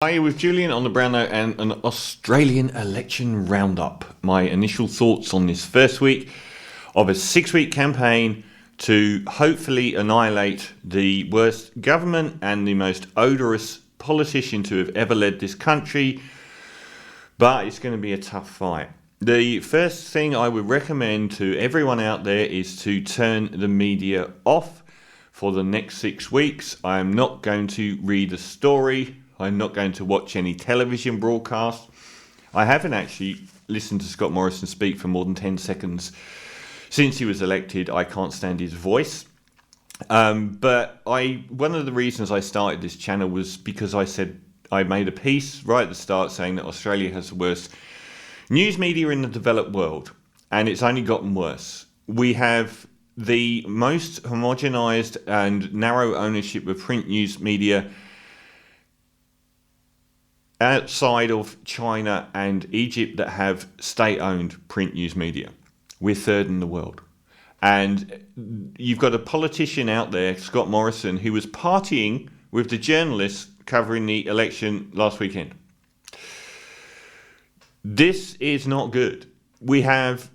Hi, with Julian on the brown note and an Australian election roundup. My initial thoughts on this first week of a 6-week campaign to hopefully annihilate the worst government and the most odorous politician to have ever led this country. But it's going to be a tough fight. The first thing I would recommend to everyone out there is to turn the media off for the next 6 weeks. I am not going to read a story. I'm not going to watch any television broadcast. I haven't actually listened to Scott Morrison speak for more than 10 seconds since he was elected. I can't stand his voice. But one of the reasons I started this channel was because I made a piece right at the start saying that Australia has the worst news media in the developed world, and it's only gotten worse. We have the most homogenized and narrow ownership of print news media outside of China and Egypt that have state-owned print news media. We're third in the world. And you've got a politician out there, Scott Morrison, who was partying with the journalists covering the election last weekend. This is not good. We have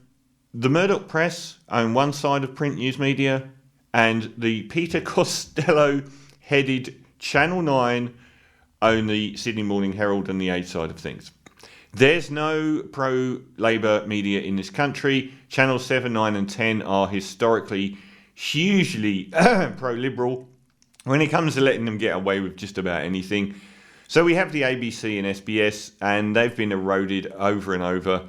the Murdoch press on one side of print news media and the Peter Costello-headed Channel 9 own the Sydney Morning Herald and the Age side of things. There's no pro-Labour media in this country. Channel 7, 9 and 10 are historically hugely pro-Liberal when it comes to letting them get away with just about anything. So we have the ABC and SBS, and they've been eroded over and over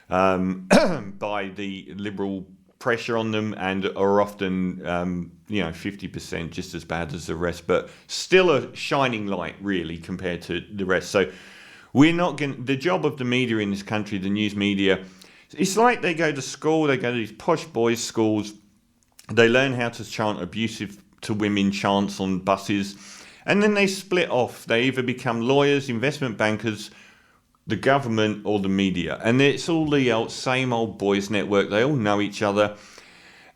by the Liberal pressure on them, and are often 50% just as bad as the rest, but still a shining light really compared to the rest. So we're not going. The job of the media in this country, the news media, it's like they go to school, they go to these posh boys' schools, they learn how to chant abusive to women chants on buses, and then they split off. They either become lawyers, investment bankers, the government, or the media. And it's all the same old boys network. They all know each other.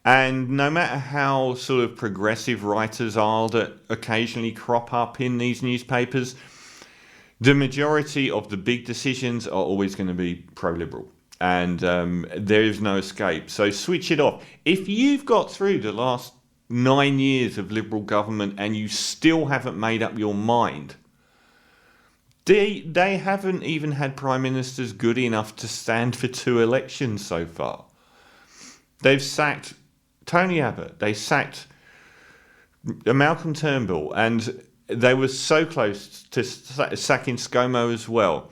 And no matter how sort of progressive writers are that occasionally crop up in these newspapers, the majority of the big decisions are always going to be pro-Liberal. And there is no escape. So switch it off. If you've got through the last 9 years of Liberal government and you still haven't made up your mind, They haven't even had prime ministers good enough to stand for 2 elections so far. They've sacked Tony Abbott. They sacked Malcolm Turnbull, and they were so close to sacking ScoMo as well.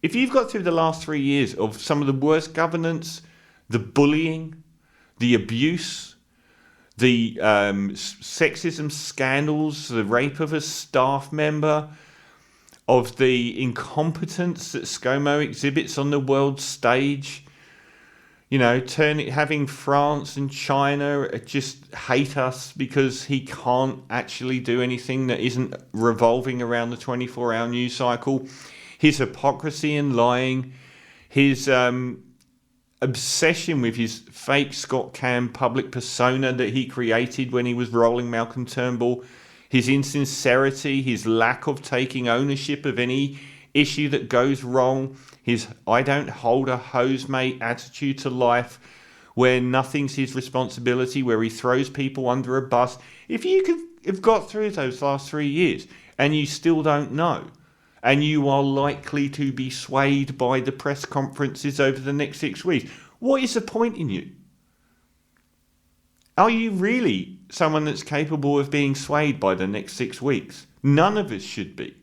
If you've got through the last 3 years of some of the worst governance, the bullying, the abuse, the sexism scandals, the rape of a staff member, of the incompetence that ScoMo exhibits on the world stage, having France and China just hate us because he can't actually do anything that isn't revolving around the 24-hour news cycle, his hypocrisy and lying, his obsession with his fake Scott Cam public persona that he created when he was rolling Malcolm Turnbull, his insincerity, his lack of taking ownership of any issue that goes wrong, his I don't hold a hose mate attitude to life, where nothing's his responsibility, where he throws people under a bus. If you could have got through those last 3 years and you still don't know, and you are likely to be swayed by the press conferences over the next 6 weeks, what is the point in you? Are you really someone that's capable of being swayed by the next 6 weeks? None of us should be.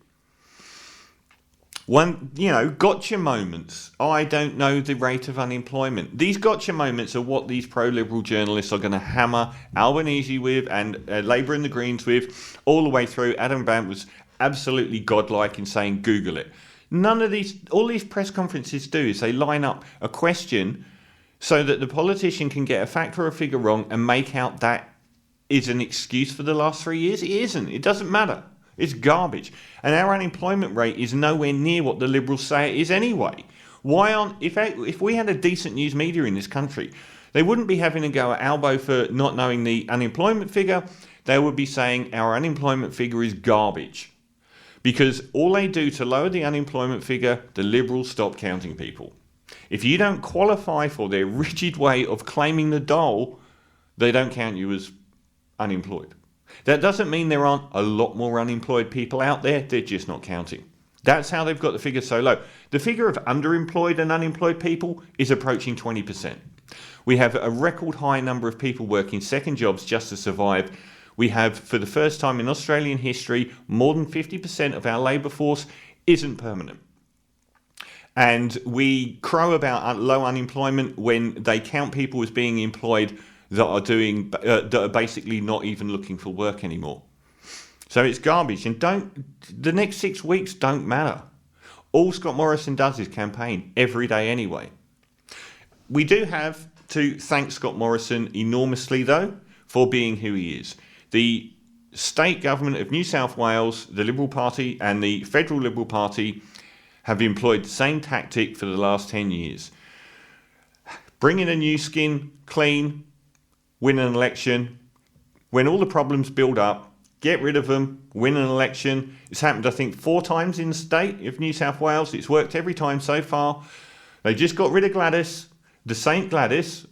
Gotcha moments. I don't know the rate of unemployment. These gotcha moments are what these pro-Liberal journalists are going to hammer Albanese with and Labour and the Greens with all the way through. Adam Bandt was absolutely godlike in saying, Google it. All these press conferences do is they line up a question so that the politician can get a fact or a figure wrong and make out that is an excuse for the last 3 years. It isn't. It doesn't matter. It's garbage. And our unemployment rate is nowhere near what the Liberals say it is anyway. If we had a decent news media in this country, they wouldn't be having a go at Albo for not knowing the unemployment figure. They would be saying our unemployment figure is garbage. Because all they do to lower the unemployment figure, the Liberals stop counting people. If you don't qualify for their rigid way of claiming the dole, they don't count you as unemployed. That doesn't mean there aren't a lot more unemployed people out there, they're just not counting. That's how they've got the figure so low. The figure of underemployed and unemployed people is approaching 20%. We have a record high number of people working second jobs just to survive. We have, for the first time in Australian history, more than 50% of our labour force isn't permanent. And we crow about low unemployment when they count people as being employed that are basically not even looking for work anymore. So it's garbage, and the next 6 weeks don't matter. All Scott Morrison does is campaign every day anyway. We do have to thank Scott Morrison enormously, though, for being who he is. The state government of New South Wales, the Liberal Party and the Federal Liberal Party have employed the same tactic for the last 10 years. Bring in a new skin, clean, win an election. When all the problems build up, get rid of them, win an election. It's happened, I think, 4 times in the state of New South Wales. It's worked every time so far. They just got rid of Gladys, the Saint Gladys,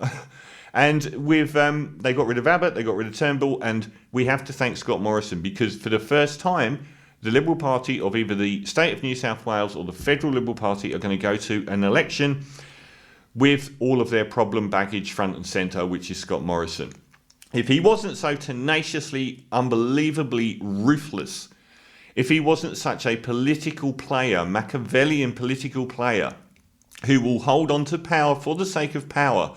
and they got rid of Abbott, they got rid of Turnbull, and we have to thank Scott Morrison because for the first time, the Liberal Party of either the state of New South Wales or the Federal Liberal Party are going to go to an election with all of their problem baggage front and centre, which is Scott Morrison. If he wasn't so tenaciously, unbelievably ruthless, if he wasn't such a political player, Machiavellian political player, who will hold on to power for the sake of power,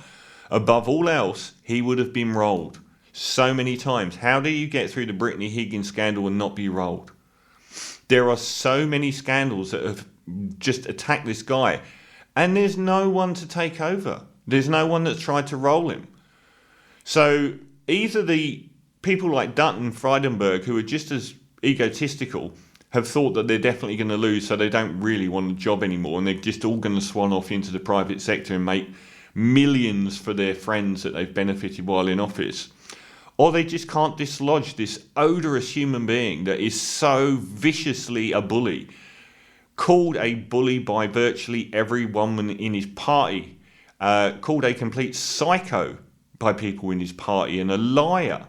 above all else, he would have been rolled so many times. How do you get through the Brittany Higgins scandal and not be rolled? There are so many scandals that have just attacked this guy, and there's no one to take over. There's no one that's tried to roll him. So either the people like Dutton, Frydenberg, who are just as egotistical, have thought that they're definitely going to lose, so they don't really want a job anymore, and they're just all going to swan off into the private sector and make millions for their friends that they've benefited while in office. Or they just can't dislodge this odorous human being that is so viciously a bully, called a bully by virtually every woman in his party, called a complete psycho by people in his party, and a liar.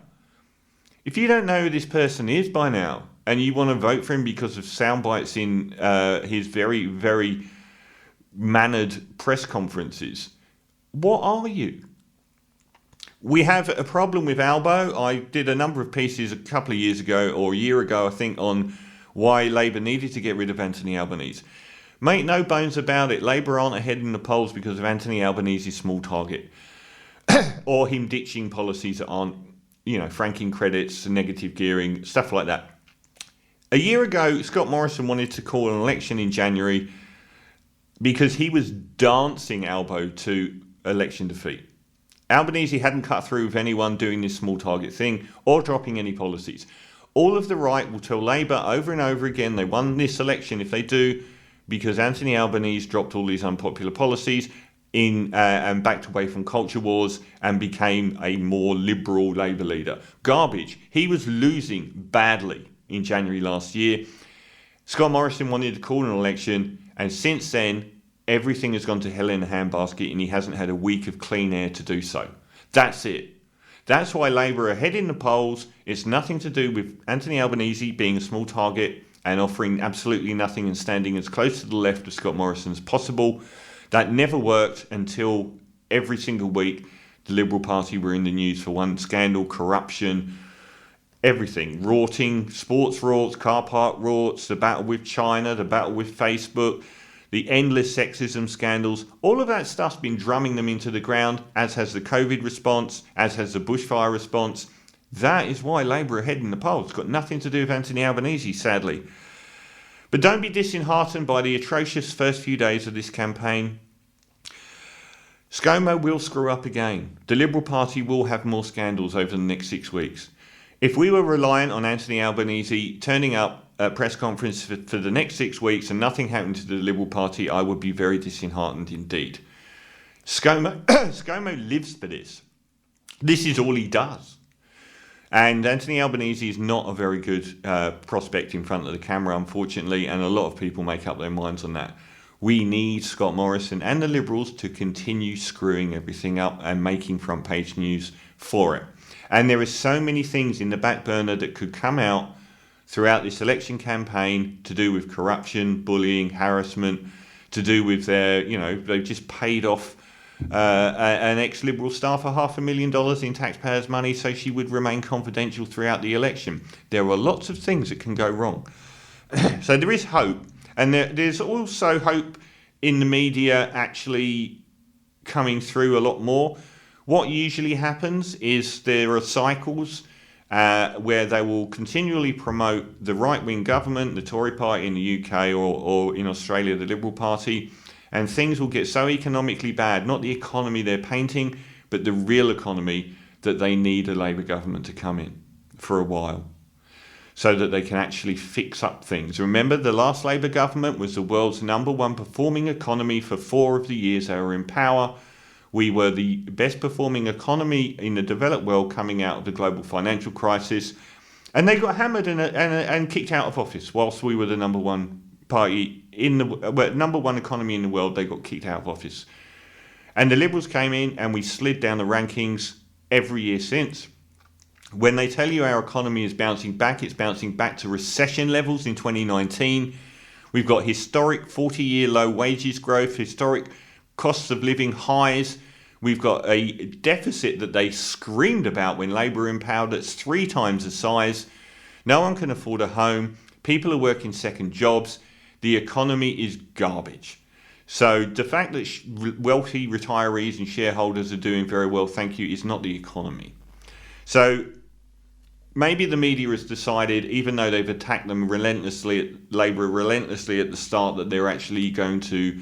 If you don't know who this person is by now, and you want to vote for him because of sound bites in his very, very mannered press conferences, what are you? We have a problem with Albo. I did a number of pieces a couple of years ago, or a year ago, I think, on why Labour needed to get rid of Anthony Albanese. Make no bones about it, Labour aren't ahead in the polls because of Anthony Albanese's small target. Or him ditching policies that aren't, franking credits, negative gearing, stuff like that. A year ago, Scott Morrison wanted to call an election in January because he was dancing Albo to election defeat. Albanese hadn't cut through with anyone doing this small target thing or dropping any policies. All of the right will tell Labour over and over again they won this election if they do, because Anthony Albanese dropped all these unpopular policies and backed away from culture wars and became a more liberal Labour leader. Garbage. He was losing badly in January last year. Scott Morrison wanted to call an election, and since then, everything has gone to hell in a handbasket, and he hasn't had a week of clean air to do so. That's it. That's why Labour are ahead in the polls. It's nothing to do with Anthony Albanese being a small target and offering absolutely nothing and standing as close to the left of Scott Morrison as possible. That never worked until every single week the Liberal Party were in the news for one scandal, corruption, everything. Rorting, sports rorts, car park rorts, the battle with China, the battle with Facebook, the endless sexism scandals. All of that stuff's been drumming them into the ground, as has the COVID response, as has the bushfire response. That is why Labour are ahead in the polls. It's got nothing to do with Anthony Albanese, sadly. But don't be disheartened by the atrocious first few days of this campaign. ScoMo will screw up again. The Liberal Party will have more scandals over the next 6 weeks. If we were reliant on Anthony Albanese turning up at press conference for the next 6 weeks and nothing happened to the Liberal Party, I would be very disheartened indeed. ScoMo lives for this. This is all he does. And Anthony Albanese is not a very good prospect in front of the camera, unfortunately, and a lot of people make up their minds on that. We need Scott Morrison and the Liberals to continue screwing everything up and making front page news for it. And there are so many things in the back burner that could come out throughout this election campaign to do with corruption, bullying, harassment, to do with their, they've just paid off an ex-Liberal staffer $500,000 in taxpayers' money so she would remain confidential throughout the election. There are lots of things that can go wrong. So there is hope. And there's also hope in the media actually coming through a lot more. What usually happens is there are cycles where they will continually promote the right-wing government, the Tory party in the UK, or in Australia, the Liberal Party, and things will get so economically bad, not the economy they're painting, but the real economy, that they need a Labour government to come in for a while so that they can actually fix up things. Remember, the last Labour government was the world's #1 performing economy for 4 of the years they were in power. We were the best performing economy in the developed world coming out of the global financial crisis. And they got hammered and kicked out of office whilst we were the #1 party in the #1 economy in the world. They got kicked out of office. And the Liberals came in and we slid down the rankings every year since. When they tell you our economy is bouncing back, it's bouncing back to recession levels in 2019. We've got historic 40-year low wages growth, historic costs of living highs. We've got a deficit that they screamed about when Labour were in power that's 3 times the size. No one can afford a home. People are working second jobs. The economy is garbage. So the fact that wealthy retirees and shareholders are doing very well, thank you, is not the economy. So maybe the media has decided, even though they've attacked them Labour relentlessly at the start, that they're actually going to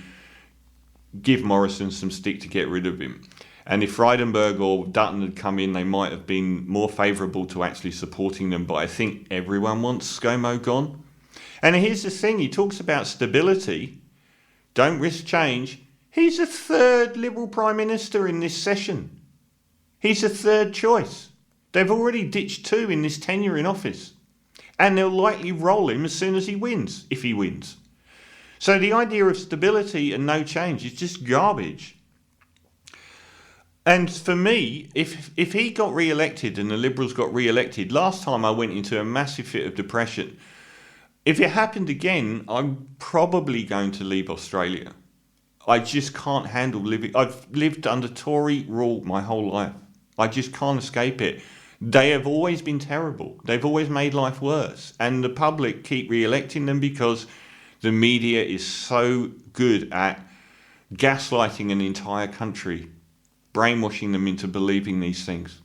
give Morrison some stick to get rid of him. And if Frydenberg or Dutton had come in, they might have been more favourable to actually supporting them. But I think everyone wants ScoMo gone. And here's the thing, he talks about stability, don't risk change. He's the 3rd Liberal Prime Minister in this session. He's the 3rd choice. They've already ditched 2 in this tenure in office. And they'll likely roll him as soon as he wins, if he wins. So the idea of stability and no change is just garbage. And for me, if he got re-elected and the Liberals got re-elected, last time I went into a massive fit of depression. If it happened again, I'm probably going to leave Australia. I just can't handle living. I've lived under Tory rule my whole life. I just can't escape it. They have always been terrible. They've always made life worse. And the public keep re-electing them because the media is so good at gaslighting an entire country, brainwashing them into believing these things.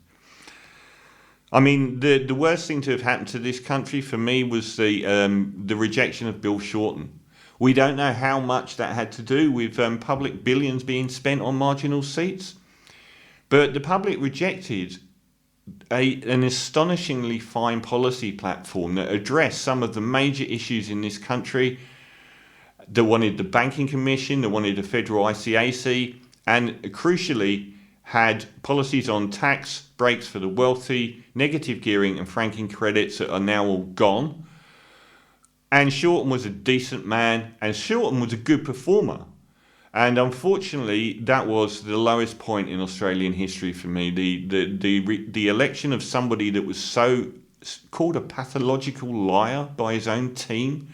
I mean, the worst thing to have happened to this country for me was the rejection of Bill Shorten. We don't know how much that had to do with public billions being spent on marginal seats, but the public rejected an astonishingly fine policy platform that addressed some of the major issues in this country. They wanted the Banking Commission, they wanted a federal ICAC, and crucially had policies on tax breaks for the wealthy, negative gearing and franking credits that are now all gone. And Shorten was a decent man, and Shorten was a good performer. And unfortunately, that was the lowest point in Australian history for me. The election of somebody that was so called a pathological liar by his own team,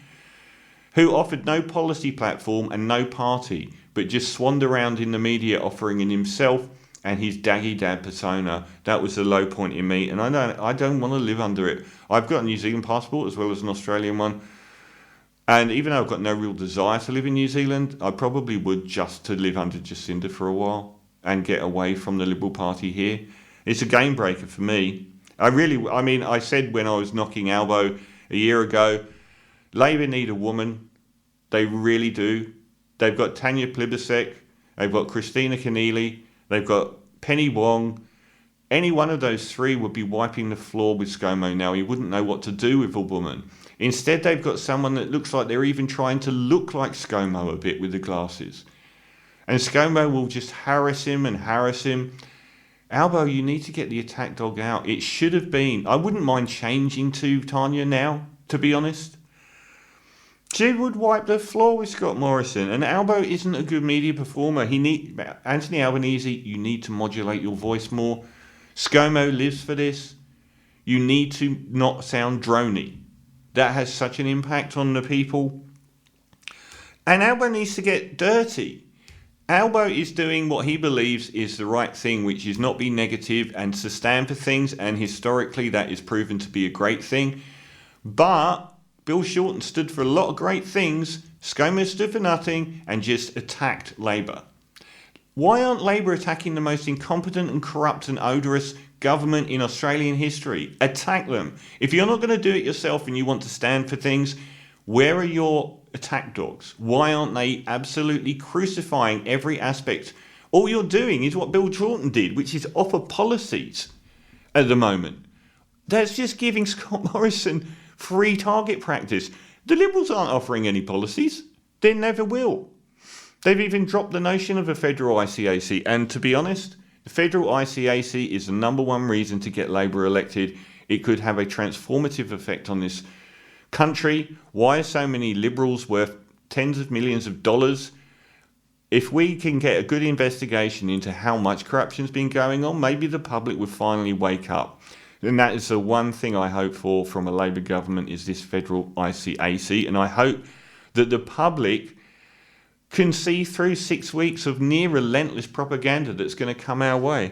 who offered no policy platform and no party, but just swanned around in the media offering in himself and his daggy dad persona. That was the low point in me, and I don't want to live under it. I've got a New Zealand passport as well as an Australian one, and even though I've got no real desire to live in New Zealand, I probably would just to live under Jacinda for a while and get away from the Liberal Party here. It's a game breaker for me. I said when I was knocking elbow a year ago, Labour need a woman. They really do. They've got Tanya Plibersek, they've got Christina Keneally, they've got Penny Wong. Any one of those 3 would be wiping the floor with ScoMo now. He wouldn't know what to do with a woman. Instead, they've got someone that looks like they're even trying to look like ScoMo a bit with the glasses. And ScoMo will just harass him. Albo, you need to get the attack dog out. It should have been. I wouldn't mind changing to Tanya now, to be honest. She would wipe the floor with Scott Morrison, and Albo isn't a good media performer. Anthony Albanese, you need to modulate your voice more. ScoMo lives for this. You need to not sound drony. That has such an impact on the people. And Albo needs to get dirty. Albo is doing what he believes is the right thing, which is not be negative and to stand for things, and historically that is proven to be a great thing. But Bill Shorten stood for a lot of great things, ScoMo stood for nothing and just attacked Labour. Why aren't Labour attacking the most incompetent and corrupt and odorous government in Australian history? Attack them. If you're not going to do it yourself and you want to stand for things, where are your attack dogs? Why aren't they absolutely crucifying every aspect? All you're doing is what Bill Shorten did, which is offer policies at the moment. That's just giving Scott Morrison free target practice. The Liberals aren't offering any policies. They never will. They've even dropped the notion of a federal ICAC. And to be honest, the federal ICAC is the number one reason to get Labour elected. It could have a transformative effect on this country. Why are so many Liberals worth tens of millions of dollars? If we can get a good investigation into how much corruption's been going on, maybe the public will finally wake up. And that is the one thing I hope for from a Labour government, is this federal ICAC. And I hope that the public can see through 6 weeks of near relentless propaganda that's going to come our way.